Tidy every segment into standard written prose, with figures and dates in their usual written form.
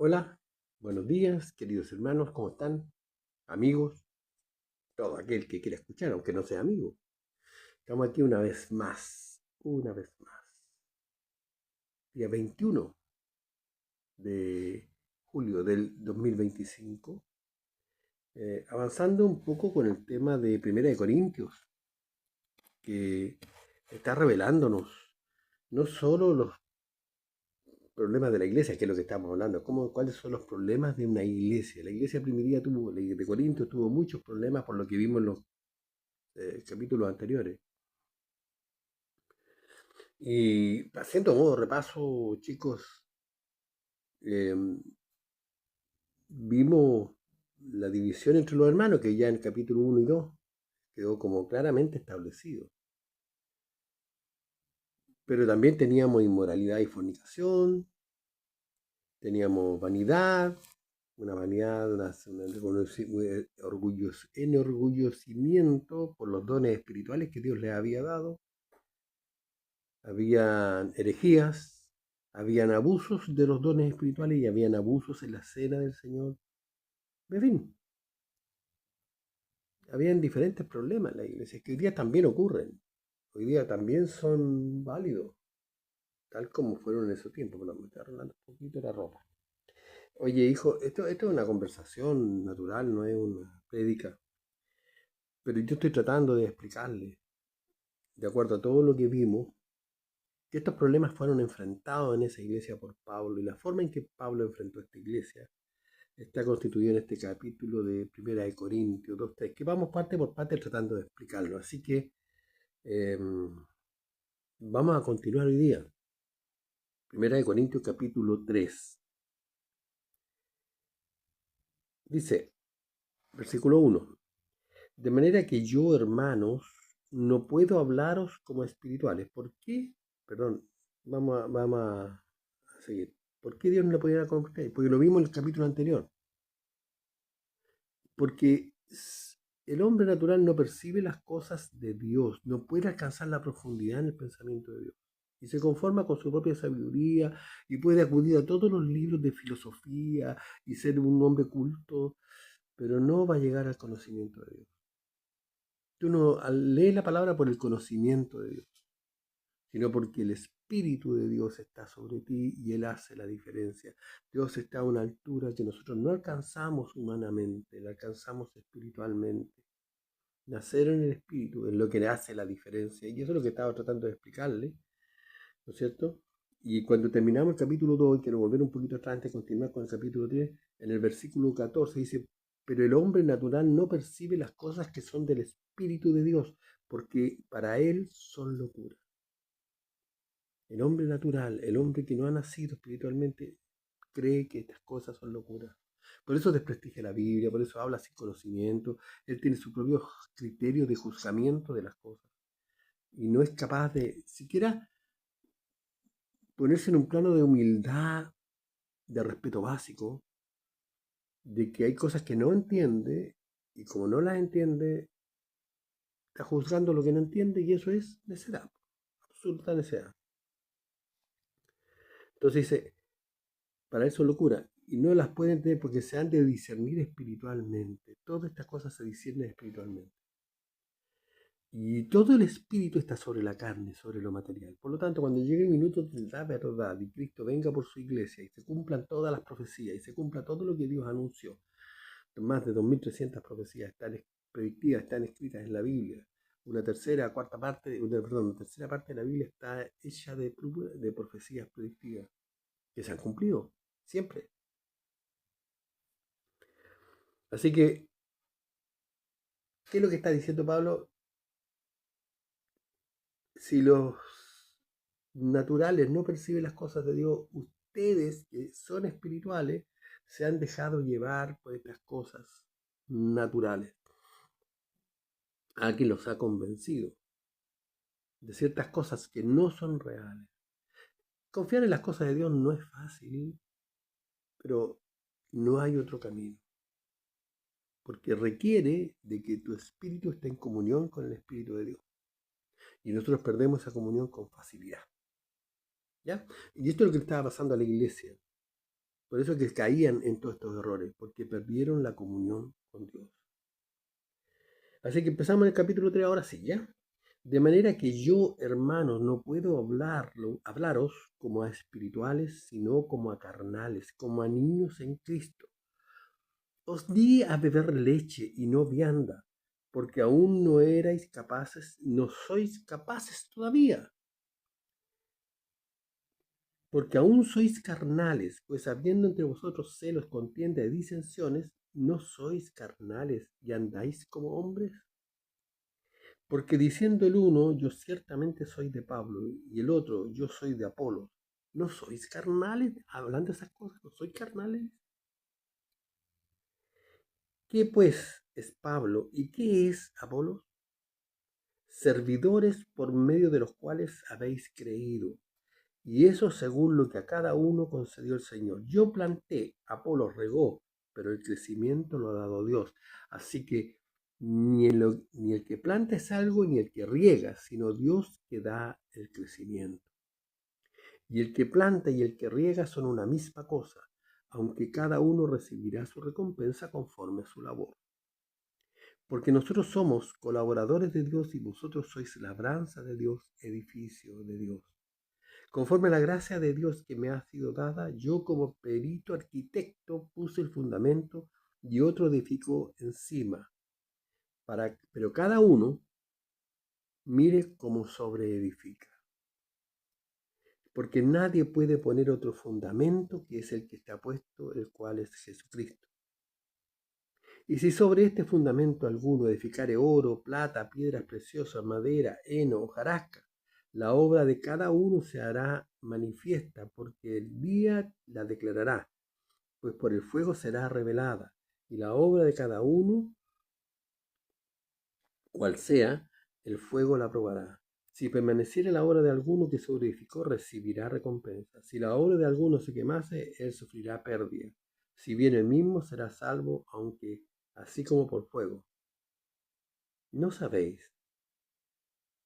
Hola, buenos días, queridos hermanos, ¿cómo están? Amigos, todo aquel que quiera escuchar, aunque no sea amigo. Estamos aquí una vez más, día 21 de julio del 2025, avanzando un poco con el tema de Primera de Corintios, que está revelándonos no solo los problemas de la iglesia, que es lo que estamos hablando, cuáles son los problemas de una iglesia. La iglesia primitiva la de Corintios tuvo muchos problemas por lo que vimos en los capítulos anteriores. Y haciendo modo repaso, chicos, eh, vimos la división entre los hermanos, que ya en el capítulo 1 y 2 quedó como claramente establecido. Pero también teníamos inmoralidad y fornicación, teníamos vanidad, una vanidad, un enorgullecimiento por los dones espirituales que Dios les había dado. Habían herejías, habían abusos de los dones espirituales y habían abusos en la cena del Señor. En fin, habían diferentes problemas en la iglesia que hoy día también ocurren. Hoy día también son válidos, tal como fueron en esos tiempos. Pero me está arreglando un poquito la ropa. Oye, hijo, esto es una conversación natural, no es una prédica. Pero yo estoy tratando de explicarle, de acuerdo a todo lo que vimos, que estos problemas fueron enfrentados en esa iglesia por Pablo y la forma en que Pablo enfrentó esta iglesia está constituido en este capítulo de Primera de Corintios 2:3, que vamos parte por parte tratando de explicarlo. Así que eh, vamos a continuar hoy día. Primera de Corintios capítulo 3. Dice, versículo 1. De manera que yo, hermanos, no puedo hablaros como espirituales. ¿Por qué? Perdón, vamos a seguir. ¿Por qué Dios no le podía dar como ustedes? Porque lo vimos en el capítulo anterior. Porque el hombre natural no percibe las cosas de Dios, no puede alcanzar la profundidad en el pensamiento de Dios. Y se conforma con su propia sabiduría y puede acudir a todos los libros de filosofía y ser un hombre culto, pero no va a llegar al conocimiento de Dios. Tú no lees la palabra por el conocimiento de Dios, sino porque el Espíritu de Dios está sobre ti y Él hace la diferencia. Dios está a una altura que nosotros no alcanzamos humanamente, la alcanzamos espiritualmente. Nacer en el Espíritu es lo que le hace la diferencia. Y eso es lo que estaba tratando de explicarle, ¿no es cierto? Y cuando terminamos el capítulo 2, quiero volver un poquito atrás antes de continuar con el capítulo 3, en el versículo 14 dice, pero el hombre natural no percibe las cosas que son del Espíritu de Dios, porque para él son locura. El hombre natural, el hombre que no ha nacido espiritualmente, cree que estas cosas son locuras. Por eso desprestigia la Biblia, por eso habla sin conocimiento. Él tiene su propio criterio de juzgamiento de las cosas. Y no es capaz de siquiera ponerse en un plano de humildad, de respeto básico, de que hay cosas que no entiende y como no las entiende, está juzgando lo que no entiende y eso es necedad, absoluta necedad. Entonces dice, para eso es locura. Y no las pueden tener porque se han de discernir espiritualmente. Todas estas cosas se disciernen espiritualmente. Y todo el espíritu está sobre la carne, sobre lo material. Por lo tanto, cuando llegue el minuto de la verdad y Cristo venga por su iglesia y se cumplan todas las profecías y se cumpla todo lo que Dios anunció, más de 2300 profecías están predictivas, están escritas en la Biblia. Una tercera, cuarta parte, una tercera parte de la Biblia está hecha de profecías predictivas que se han cumplido siempre. Así que, ¿qué es lo que está diciendo Pablo? Si los naturales no perciben las cosas de Dios, ustedes que son espirituales se han dejado llevar por estas cosas naturales. Alguien los ha convencido de ciertas cosas que no son reales. Confiar en las cosas de Dios no es fácil, pero no hay otro camino, porque requiere de que tu espíritu esté en comunión con el Espíritu de Dios. Y nosotros perdemos esa comunión con facilidad. ¿Ya? Y esto es lo que le estaba pasando a la iglesia. Por eso que caían en todos estos errores, porque perdieron la comunión con Dios. Así que empezamos en el capítulo 3 ahora sí, ¿ya? De manera que yo, hermanos, no puedo hablaros como a espirituales, sino como a carnales, como a niños en Cristo. Os di a beber leche y no vianda, porque aún no erais capaces, no sois capaces todavía, porque aún sois carnales, pues habiendo entre vosotros celos, contienda y disensiones, ¿no sois carnales y andáis como hombres? Porque diciendo el uno, yo ciertamente soy de Pablo, y el otro, yo soy de Apolo, ¿no sois carnales? Hablando de esas cosas, ¿no sois carnales? ¿Qué pues es Pablo y qué es Apolo? Servidores por medio de los cuales habéis creído, y eso según lo que a cada uno concedió el Señor. Yo planté, Apolo regó, pero el crecimiento lo ha dado Dios. Así que ni el que planta es algo, ni el que riega, sino Dios que da el crecimiento. Y el que planta y el que riega son una misma cosa, aunque cada uno recibirá su recompensa conforme a su labor. Porque nosotros somos colaboradores de Dios y vosotros sois labranza de Dios, edificio de Dios. Conforme a la gracia de Dios que me ha sido dada, yo como perito arquitecto puse el fundamento y otro edificó encima. Pero cada uno mire cómo sobreedifica. Porque nadie puede poner otro fundamento que es el que está puesto, el cual es Jesucristo. Y si sobre este fundamento alguno edificare oro, plata, piedras preciosas, madera, heno, hojarasca, la obra de cada uno se hará manifiesta, porque el día la declarará, pues por el fuego será revelada, y la obra de cada uno, cual sea, el fuego la probará. Si permaneciere la obra de alguno que sobreedificó, recibirá recompensa. Si la obra de alguno se quemase, él sufrirá pérdida. Si bien él mismo será salvo, aunque así como por fuego. ¿No sabéis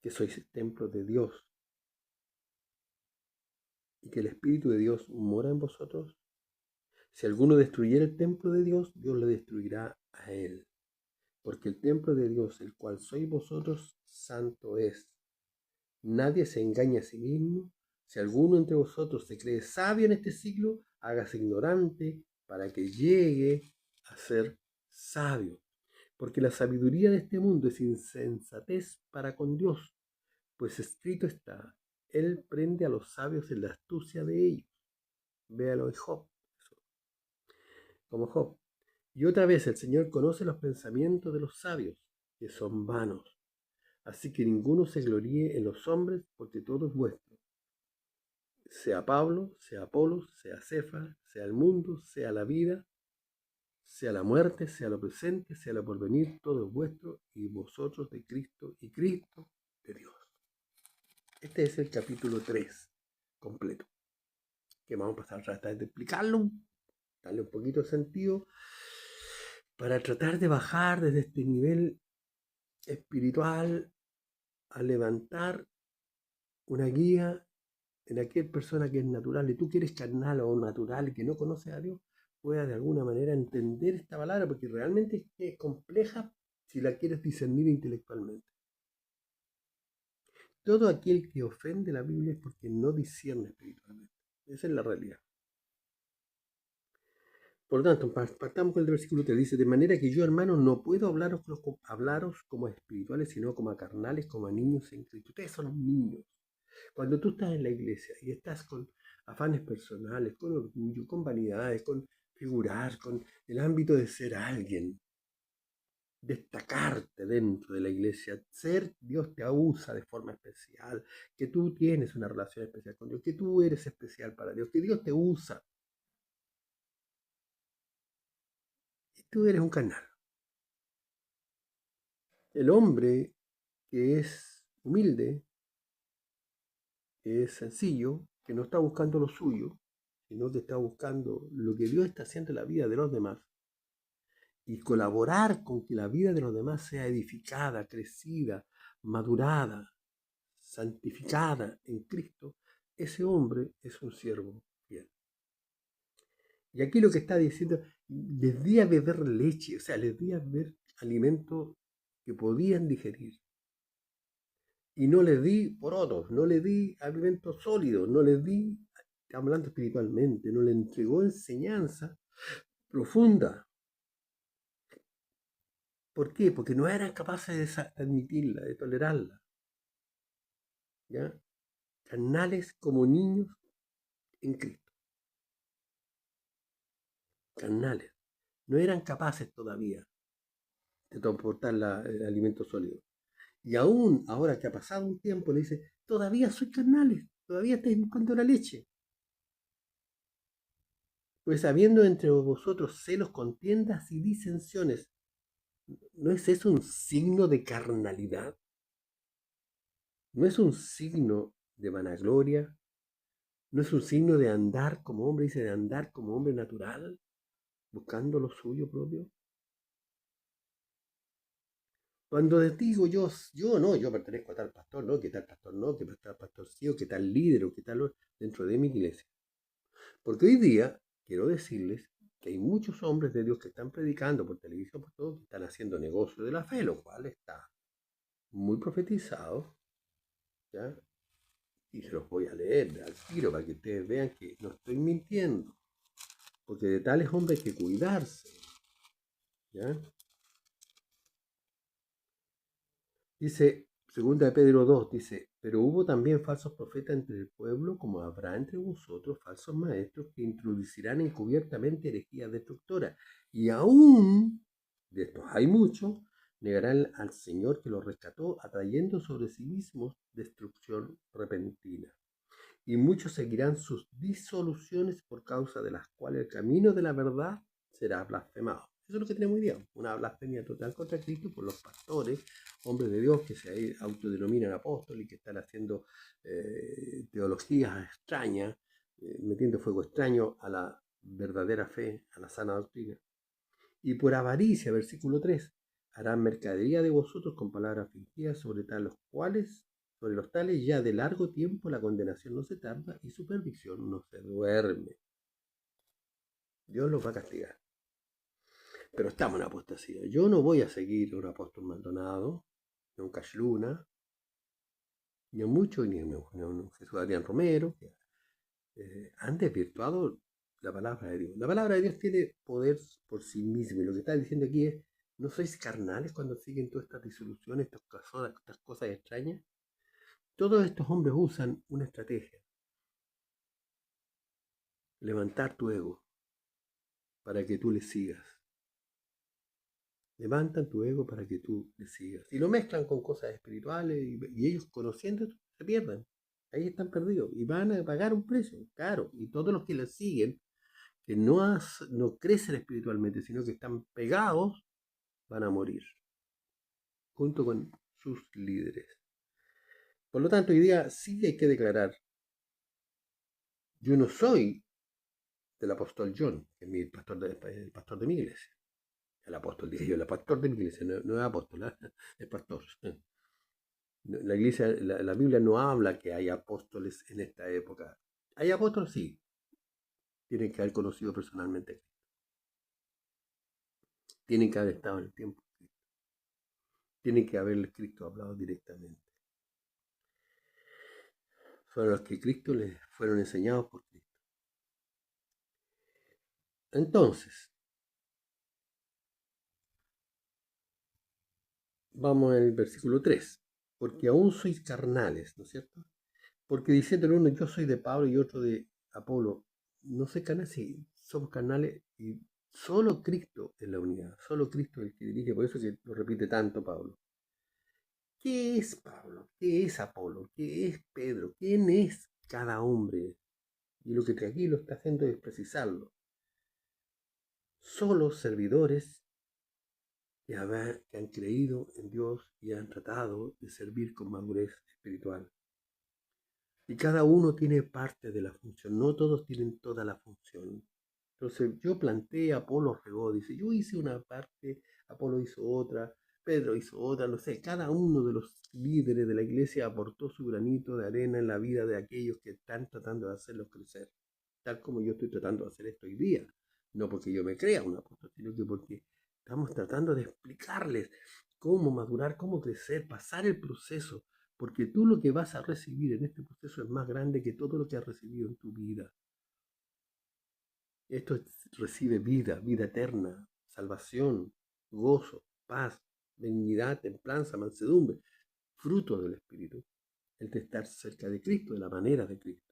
que sois el templo de Dios y que el Espíritu de Dios mora en vosotros? Si alguno destruyera el templo de Dios, Dios le destruirá a él. Porque el templo de Dios, el cual sois vosotros, santo es. Nadie se engaña a sí mismo. Si alguno entre vosotros se cree sabio en este siglo, hágase ignorante para que llegue a ser sabio. Porque la sabiduría de este mundo es insensatez para con Dios. Pues escrito está, Él prende a los sabios en la astucia de ellos. Véalo en Job, como Job. Y otra vez el Señor conoce los pensamientos de los sabios, que son vanos. Así que ninguno se gloríe en los hombres, porque todo es vuestro. Sea Pablo, sea Apolos, sea Cefas, sea el mundo, sea la vida, sea la muerte, sea lo presente, sea lo porvenir, todo es vuestro, y vosotros de Cristo, y Cristo de Dios. Este es el capítulo 3 completo, que vamos a pasar a tratar de explicarlo, darle un poquito de sentido, para tratar de bajar desde este nivel espiritual a levantar una guía en aquella persona que es natural, y tú que eres carnal o natural y que no conoces a Dios, pueda de alguna manera entender esta palabra, porque realmente es compleja si la quieres discernir intelectualmente. Todo aquel que ofende la Biblia es porque no discierne espiritualmente. Esa es la realidad. Por lo tanto, partamos con el versículo 3. Dice, de manera que yo, hermanos, no puedo hablaros como a espirituales, sino como a carnales, como a niños en Cristo. Ustedes son niños. Cuando tú estás en la iglesia y estás con afanes personales, con orgullo, con vanidades, con figurar, con el ámbito de ser alguien, destacarte dentro de la iglesia, Dios te usa de forma especial, que tú tienes una relación especial con Dios, que tú eres especial para Dios, que Dios te usa, y tú eres un canal. El hombre que es humilde, que es sencillo, que no está buscando lo suyo, sino que está buscando lo que Dios está haciendo en la vida de los demás, y colaborar con que la vida de los demás sea edificada, crecida, madurada, santificada en Cristo, ese hombre es un siervo fiel. Y aquí lo que está diciendo, les di a beber leche, o sea, les di a beber alimentos que podían digerir. Y no les di porotos, no les di alimentos sólidos, no les di, hablando espiritualmente, no les entregó enseñanza profunda. ¿Por qué? Porque no eran capaces de admitirla, de tolerarla. ¿Ya? Carnales como niños en Cristo. Carnales. No eran capaces todavía de soportar el alimento sólido. Y aún ahora que ha pasado un tiempo, le dice, todavía soy carnales, todavía estáis buscando la leche. Pues habiendo entre vosotros celos, contiendas y disensiones, ¿no es eso un signo de carnalidad? ¿No es un signo de vanagloria? ¿No es un signo de andar como hombre, dice, de andar como hombre natural, buscando lo suyo propio? Cuando les digo yo no, yo pertenezco a tal pastor, no, que tal pastor no, que tal pastorcillo, que tal líder o que tal dentro de mi iglesia. Porque hoy día quiero decirles que hay muchos hombres de Dios que están predicando por televisión, por todo, que están haciendo negocio de la fe, lo cual está muy profetizado, ¿ya? Y se los voy a leer al tiro para que ustedes vean que no estoy mintiendo, porque de tales hombres hay que cuidarse, ¿ya? Dice, segunda de Pedro 2, dice, pero hubo también falsos profetas entre el pueblo, como habrá entre vosotros falsos maestros que introducirán encubiertamente herejías destructoras. Y aún, de estos hay muchos, negarán al Señor que los rescató, atrayendo sobre sí mismos destrucción repentina. Y muchos seguirán sus disoluciones por causa de las cuales el camino de la verdad será blasfemado. Eso es lo que tenemos hoy día, una blasfemia total contra Cristo por los pastores, hombres de Dios que se autodenominan apóstoles y que están haciendo teologías extrañas, metiendo fuego extraño a la verdadera fe, a la sana doctrina. Y por avaricia, versículo 3, harán mercadería de vosotros con palabras fingidas sobre los tales ya de largo tiempo la condenación no se tarda y su perdición no se duerme. Dios los va a castigar. Pero estamos en apostasía. Yo no voy a seguir a un apóstol Maldonado, ni a un Cash Luna, ni a muchos, ni a un Jesús Adrián Romero, que han desvirtuado la palabra de Dios. La palabra de Dios tiene poder por sí misma. Y lo que está diciendo aquí es, ¿no sois carnales cuando siguen todas estas disoluciones, estas cosas extrañas? Todos estos hombres usan una estrategia. Levantar tu ego para que tú le sigas. Levantan tu ego para que tú le sigas. Y lo mezclan con cosas espirituales y ellos conociendo esto se pierden. Ahí están perdidos y van a pagar un precio caro. Y todos los que les siguen, que no crecen espiritualmente, sino que están pegados, van a morir, junto con sus líderes. Por lo tanto, hoy día sí hay que declarar, yo no soy del apóstol John, que es el pastor de mi iglesia. El apóstol, dije yo, el pastor de mi iglesia, no es apóstol, ¿eh? Es pastor. La iglesia, la Biblia no habla que hay apóstoles en esta época. ¿Hay apóstoles? Sí. Tienen que haber conocido personalmente. Tienen que haber estado en el tiempo. Tienen que haberle Cristo hablado directamente. Fueron los que Cristo les fueron enseñados por Cristo. Entonces, vamos al versículo 3. Porque aún sois carnales, ¿no es cierto? Porque diciendo el uno, yo soy de Pablo y otro de Apolo, no soy carnal, sí, somos carnales y solo Cristo es la unidad, solo Cristo es el que dirige, por eso que lo repite tanto Pablo. ¿Qué es Pablo? ¿Qué es Apolo? ¿Qué es Pedro? ¿Quién es cada hombre? Y lo que aquí lo está haciendo es precisarlo. Solo servidores que han creído en Dios y han tratado de servir con madurez espiritual. Y cada uno tiene parte de la función, no todos tienen toda la función. Entonces yo planteé, Apolo regó, dice, yo hice una parte, Apolo hizo otra, Pedro hizo otra, no sé, cada uno de los líderes de la iglesia aportó su granito de arena en la vida de aquellos que están tratando de hacerlos crecer, tal como yo estoy tratando de hacer esto hoy día. No porque yo me crea un apóstol, sino que porque estamos tratando de explicarles cómo madurar, cómo crecer, pasar el proceso, porque tú lo que vas a recibir en este proceso es más grande que todo lo que has recibido en tu vida. Recibe vida, vida eterna, salvación, gozo, paz, benignidad, templanza, mansedumbre, fruto del Espíritu, el de estar cerca de Cristo, de la manera de Cristo.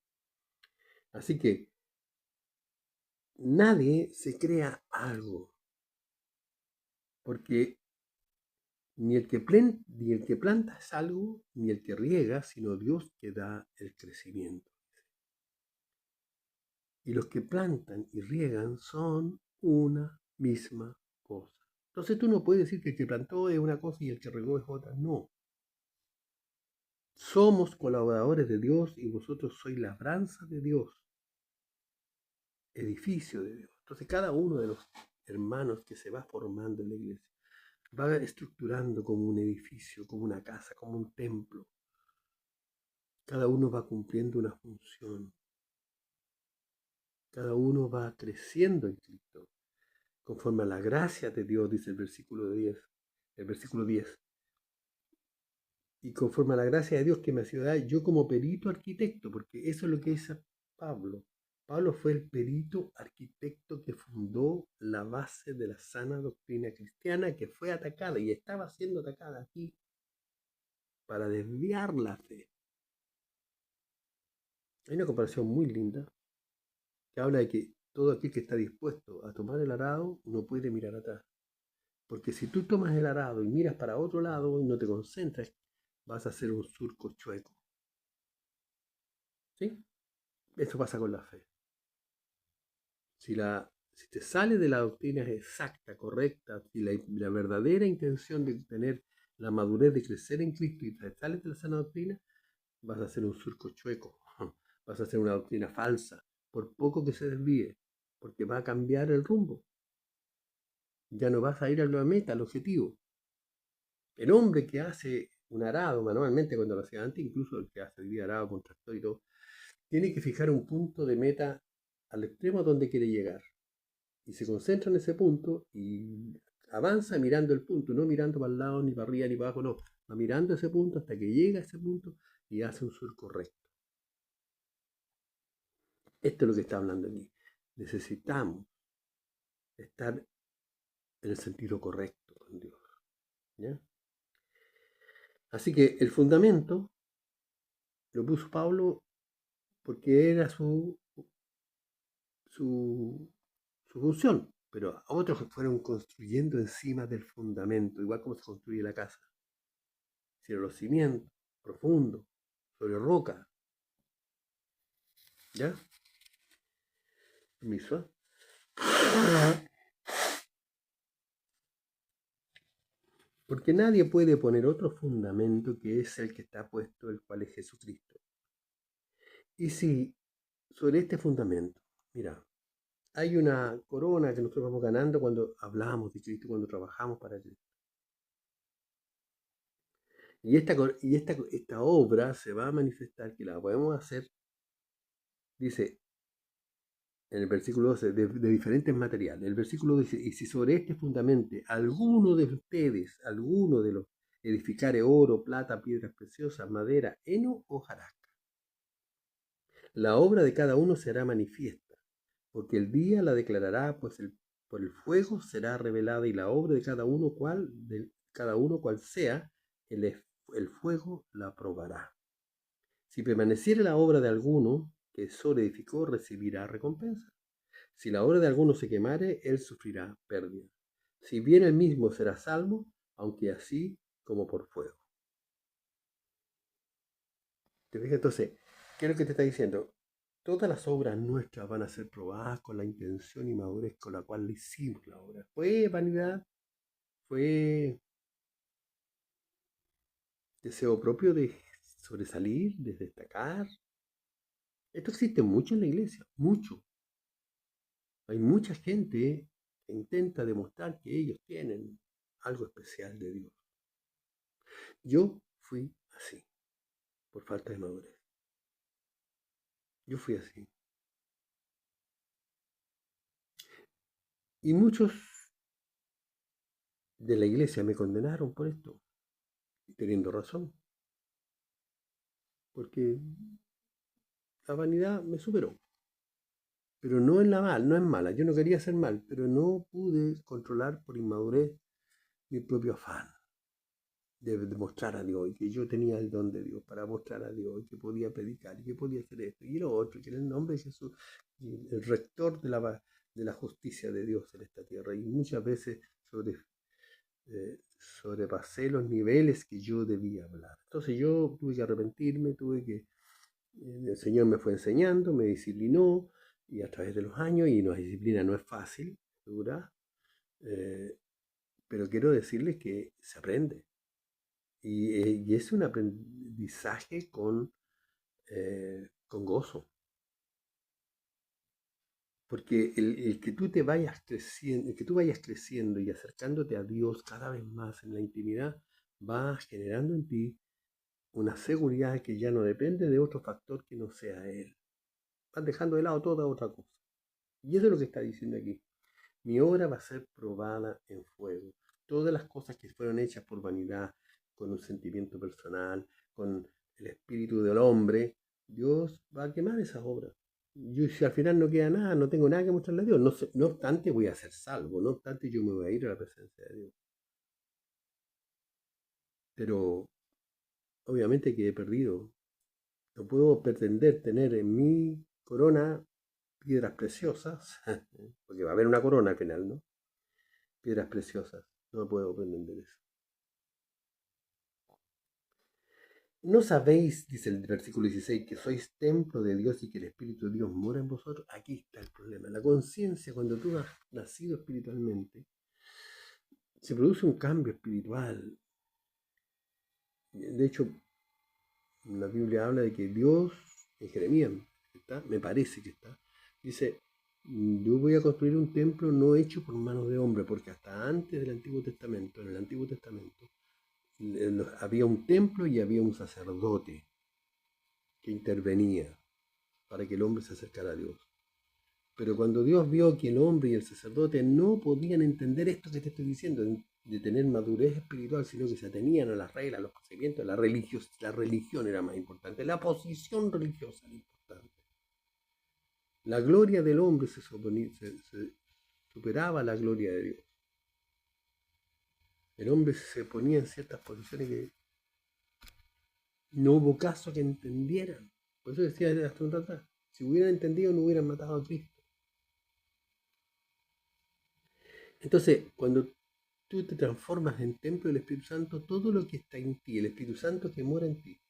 Así que nadie se crea algo, porque ni el que planta es algo, ni el que riega, sino Dios que da el crecimiento. Y los que plantan y riegan son una misma cosa. Entonces tú no puedes decir que el que plantó es una cosa y el que regó es otra. No. Somos colaboradores de Dios y vosotros sois labranza de Dios, edificio de Dios. Entonces cada uno de los hermanos que se va formando en la iglesia va estructurando como un edificio, como una casa, como un templo. Cada uno va cumpliendo una función. Cada uno va creciendo en Cristo, conforme a la gracia de Dios, dice el versículo 10. El versículo 10. Y conforme a la gracia de Dios que me ha sido dada, yo como perito arquitecto, porque eso es lo que dice Pablo. Pablo fue el perito arquitecto que fundó la base de la sana doctrina cristiana que fue atacada y estaba siendo atacada aquí para desviar la fe. Hay una comparación muy linda que habla de que todo aquel que está dispuesto a tomar el arado no puede mirar atrás. Porque si tú tomas el arado y miras para otro lado y no te concentras, vas a hacer un surco chueco. ¿Sí? Eso pasa con la fe. Si te sale de la doctrina exacta, correcta, si la verdadera intención de tener la madurez de crecer en Cristo y te sales de la sana doctrina, vas a hacer un surco chueco, vas a hacer una doctrina falsa, por poco que se desvíe, porque va a cambiar el rumbo. Ya no vas a ir a la meta, al objetivo. El hombre que hace un arado manualmente, cuando lo hacía antes, incluso el que hace hoy día arado con tractor y todo, tiene que fijar un punto de meta al extremo donde quiere llegar. Y se concentra en ese punto y avanza mirando el punto, no mirando para el lado, ni para arriba, ni para abajo, no. Va mirando ese punto hasta que llega a ese punto y hace un surco recto. Esto es lo que está hablando aquí. Necesitamos estar en el sentido correcto con Dios. ¿Ya? Así que el fundamento lo puso Pablo porque era su función, pero otros fueron construyendo encima del fundamento, igual como se construye la casa. Hicieron los cimientos profundos, sobre roca. ¿Ya? Permiso. Porque nadie puede poner otro fundamento que es el que está puesto, el cual es Jesucristo. Y si sobre este fundamento, mira, hay una corona que nosotros vamos ganando cuando hablamos de Cristo, cuando trabajamos para Cristo. Y esta obra se va a manifestar, que la podemos hacer, dice en el versículo 12, de diferentes materiales. El versículo dice, y si sobre este fundamento alguno de ustedes, alguno de los edificare oro, plata, piedras preciosas, madera, heno o hojarasca, la obra de cada uno será manifiesta, porque el día la declarará, pues por el fuego será revelada y la obra de cada uno cual sea, el fuego la probará. Si permaneciere la obra de alguno que sobre edificó, recibirá recompensa. Si la obra de alguno se quemare, él sufrirá pérdida. Si bien él mismo será salvo, aunque así como por fuego. ¿Te fijas? Entonces, ¿qué es lo que te está diciendo? Todas las obras nuestras van a ser probadas con la intención y madurez con la cual le hicimos la obra. Fue vanidad, fue deseo propio de sobresalir, de destacar. Esto existe mucho en la iglesia, mucho. Hay mucha gente que intenta demostrar que ellos tienen algo especial de Dios. Yo fui así, por falta de madurez. Yo fui así. Y muchos de la iglesia me condenaron por esto, teniendo razón, porque la vanidad me superó. Pero no en la mal, no es mala. Yo no quería hacer mal, pero no pude controlar por inmadurez mi propio afán de mostrar a Dios y que yo tenía el don de Dios para mostrar a Dios y que podía predicar y que podía hacer esto y lo otro, que era el nombre de Jesús, el rector de la justicia de Dios en esta tierra. Y muchas veces sobrepasé los niveles que yo debía hablar. Entonces yo tuve que arrepentirme, el Señor me fue enseñando, me disciplinó y a través de los años, y la disciplina no es fácil, dura, eh, pero quiero decirles que se aprende. Y es un aprendizaje con gozo. Porque el que tú te vayas creciendo, el que tú vayas creciendo y acercándote a Dios cada vez más en la intimidad, va generando en ti una seguridad que ya no depende de otro factor que no sea Él. Vas dejando de lado toda otra cosa. Y eso es lo que está diciendo aquí. Mi obra va a ser probada en fuego. Todas las cosas que fueron hechas por vanidad, con un sentimiento personal, con el espíritu del hombre, Dios va a quemar esas obras. Yo, si al final no queda nada, no tengo nada que mostrarle a Dios. No, no obstante, voy a ser salvo. No obstante, yo me voy a ir a la presencia de Dios. Pero obviamente que he perdido. No puedo pretender tener en mi corona piedras preciosas, porque va a haber una corona al final, ¿no? Piedras preciosas. No puedo pretender eso. ¿No sabéis, dice el versículo 16, que sois templo de Dios y que el Espíritu de Dios mora en vosotros? Aquí está el problema. La conciencia, cuando tú has nacido espiritualmente, se produce un cambio espiritual. De hecho, la Biblia habla de que Dios, en Jeremías, ¿está? Me parece que está, dice, yo voy a construir un templo no hecho por manos de hombre, porque hasta antes del Antiguo Testamento, en el Antiguo Testamento, había un templo y había un sacerdote que intervenía para que el hombre se acercara a Dios. Pero cuando Dios vio que el hombre y el sacerdote no podían entender esto que te estoy diciendo, de tener madurez espiritual, sino que se atenían a las reglas, a los procedimientos, la religión era más importante, la posición religiosa era importante. La gloria del hombre se superaba la gloria de Dios. El hombre se ponía en ciertas posiciones que no hubo caso que entendieran. Por eso decía hasta un rato atrás, si hubieran entendido no hubieran matado a Cristo. Entonces, cuando tú te transformas en templo del Espíritu Santo, todo lo que está en ti, el Espíritu Santo que mora en ti,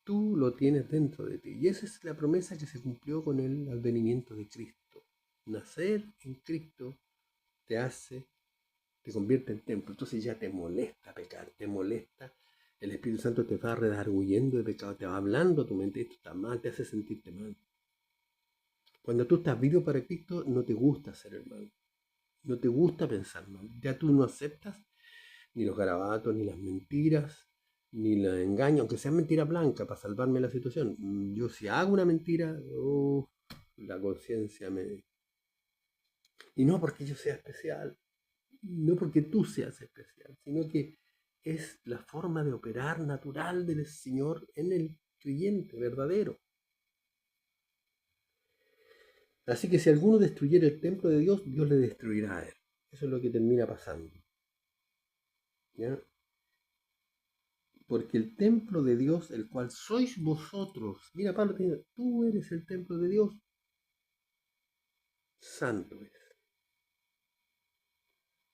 tú lo tienes dentro de ti. Y esa es la promesa que se cumplió con el advenimiento de Cristo. Nacer en Cristo te hace, te convierte en templo. Entonces ya te molesta pecar, te molesta. El Espíritu Santo te va redarguyendo de pecado, te va hablando a tu mente, esto está mal, te hace sentirte mal. Cuando tú estás vivo para Cristo, no te gusta hacer el mal. No te gusta pensar mal. Ya tú no aceptas ni los garabatos, ni las mentiras, ni los engaños, aunque sean mentiras blancas para salvarme la situación. Yo si hago una mentira, la conciencia me... Y no porque yo sea especial, no porque tú seas especial, sino que es la forma de operar natural del Señor en el creyente verdadero. Así que si alguno destruyera el templo de Dios, Dios le destruirá a él. Eso es lo que termina pasando. ¿Ya? Porque el templo de Dios, el cual sois vosotros, mira Pablo, tú eres el templo de Dios, santo es.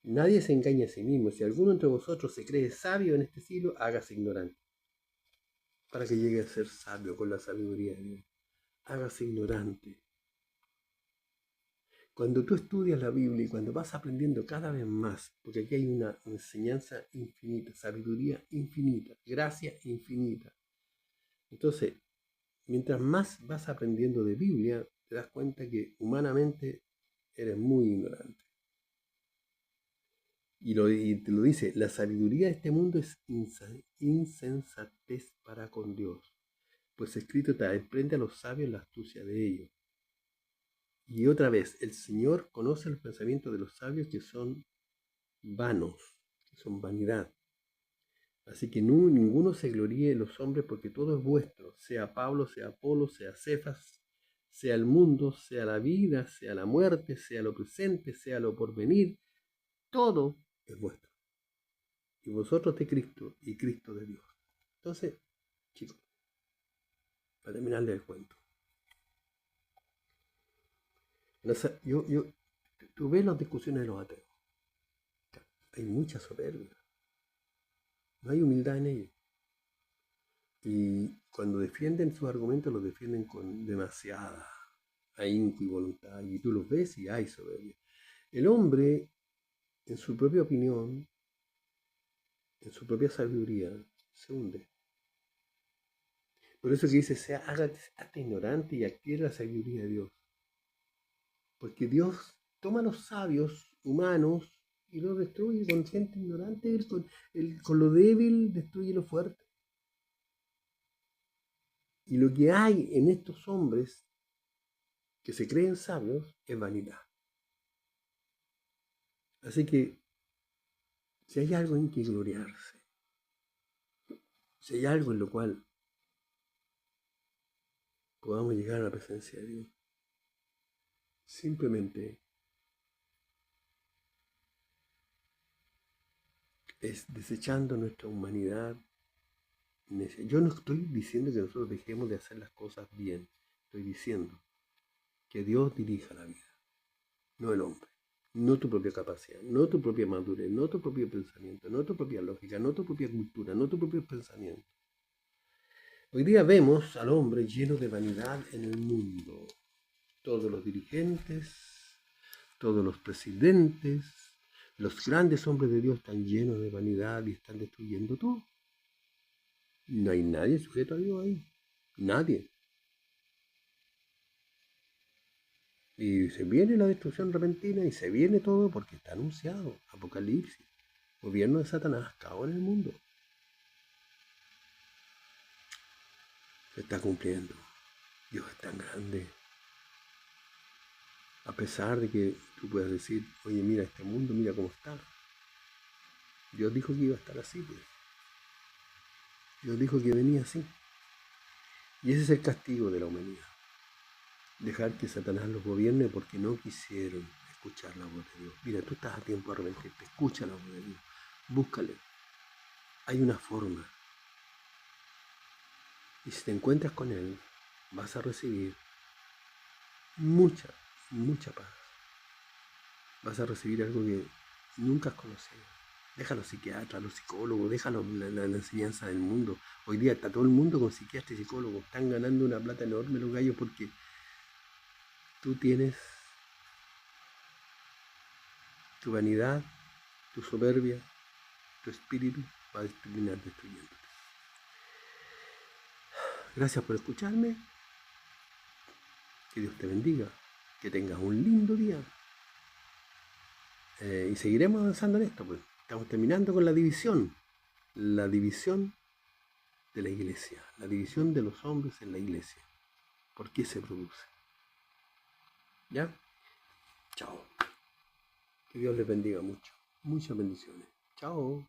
Nadie se engaña a sí mismo. Si alguno entre vosotros se cree sabio en este siglo, hágase ignorante, para que llegue a ser sabio con la sabiduría de Dios. Hágase ignorante. Cuando tú estudias la Biblia y cuando vas aprendiendo cada vez más, porque aquí hay una enseñanza infinita, sabiduría infinita, gracia infinita. Entonces, mientras más vas aprendiendo de Biblia, te das cuenta que humanamente eres muy ignorante. Y te lo dice, la sabiduría de este mundo es insensatez para con Dios. Pues escrito te aprende a los sabios la astucia de ellos. Y otra vez, el Señor conoce los pensamientos de los sabios que son vanos, que son vanidad. Así que ninguno se gloríe en los hombres porque todo es vuestro, sea Pablo, sea Apolo, sea Cefas, sea el mundo, sea la vida, sea la muerte, sea lo presente, sea lo porvenir, todo es vuestro. Y vosotros de Cristo y Cristo de Dios. Entonces, chicos, para terminarles el cuento. Tú ves las discusiones de los ateos. Hay mucha soberbia. No hay humildad en ellos. Y cuando defienden sus argumentos, los defienden con demasiada ahínco y voluntad. Y tú los ves y hay soberbia. El hombre, en su propia opinión, en su propia sabiduría, se hunde. Por eso que dice, hazte ignorante y adquiere la sabiduría de Dios. Porque Dios toma a los sabios humanos y los destruye con gente ignorante. Con lo débil destruye lo fuerte. Y lo que hay en estos hombres que se creen sabios es vanidad. Así que si hay algo en que gloriarse, si hay algo en lo cual podamos llegar a la presencia de Dios, simplemente es desechando nuestra humanidad. Yo no estoy diciendo que nosotros dejemos de hacer las cosas bien, estoy diciendo que Dios dirija la vida, no el hombre, no tu propia capacidad, no tu propia madurez, no tu propio pensamiento, no tu propia lógica, no tu propia cultura, no tu propio pensamiento. Hoy día vemos al hombre lleno de vanidad en el mundo. Todos los dirigentes, todos los presidentes, los grandes hombres de Dios están llenos de vanidad y están destruyendo todo. No hay nadie sujeto a Dios ahí. Nadie. Y se viene la destrucción repentina y se viene todo porque está anunciado. Apocalipsis. Gobierno de Satanás, caos en el mundo. Se está cumpliendo. Dios es tan grande. A pesar de que tú puedas decir, oye, mira este mundo, mira cómo está. Dios dijo que iba a estar así, pues. Dios dijo que venía así. Y ese es el castigo de la humanidad. Dejar que Satanás los gobierne porque no quisieron escuchar la voz de Dios. Mira, tú estás a tiempo de arrepentirte, escucha la voz de Dios, búscale. Hay una forma. Y si te encuentras con Él, vas a recibir mucha, mucha paz. Vas a recibir algo que nunca has conocido. Deja a los psiquiatras, a los psicólogos, deja la enseñanza del mundo. Hoy día está todo el mundo con psiquiatras y psicólogos. Están ganando una plata enorme los gallos porque tú tienes tu vanidad, tu soberbia, tu espíritu va a terminar destruyéndote. Gracias por escucharme. Que Dios te bendiga. Que tengas un lindo día. Y seguiremos avanzando en esto, pues. Estamos terminando con la división. La división de la iglesia. La división de los hombres en la iglesia. ¿Por qué se produce? ¿Ya? Chao. Que Dios les bendiga mucho. Muchas bendiciones. Chao.